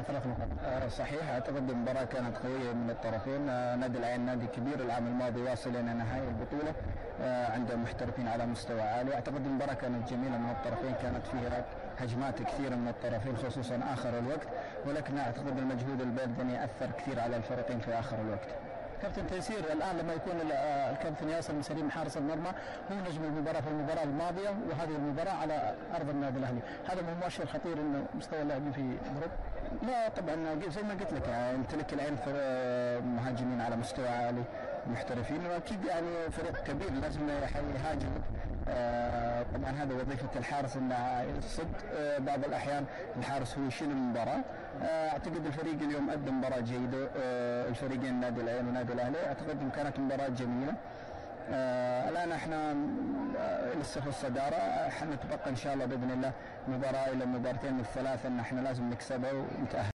3 نقاط. صحيح، اعتقد المباراة كانت قوية من الطرفين. نادي العين نادي كبير، العام الماضي واصل الى نهائي البطولة، عنده محترفين على مستوى عالي. اعتقد المباراة كانت جميلة من الطرفين، كانت فيها هجمات كثيرة من الطرفين خصوصا اخر الوقت، ولكن اعتقد المجهود البدني اثر كثير على الفريقين في اخر الوقت. كابتن تيسير، الان لما يكون الكابتن ياسر بن سليم حارس المرمى هو نجم المباراه في المباراه الماضيه وهذه المباراه على ارض النادي الاهلي، هذا مؤشر خطير انه مستوى اللاعبين في ضرب؟ لا طبعا، زي ما قلت لك يمتلك العين مهاجمين على مستوى عالي محترفين، واكيد يعني فريق كبير لازم يهاجم. طبعا هذا وظيفه الحارس انه يصد. بعض الاحيان الحارس هو يشيل المباراه. اعتقد الفريق اليوم قدم مباراه جيده، الفريقين نادي العين ونادي الاهلي، اعتقد كانت مباراه جميله. الان احنا لسه في الصداره، حنتبقى ان شاء الله باذن الله مباراه الى مباراتين من الثلاثه ان احنا لازم نكسبها ونتاهل.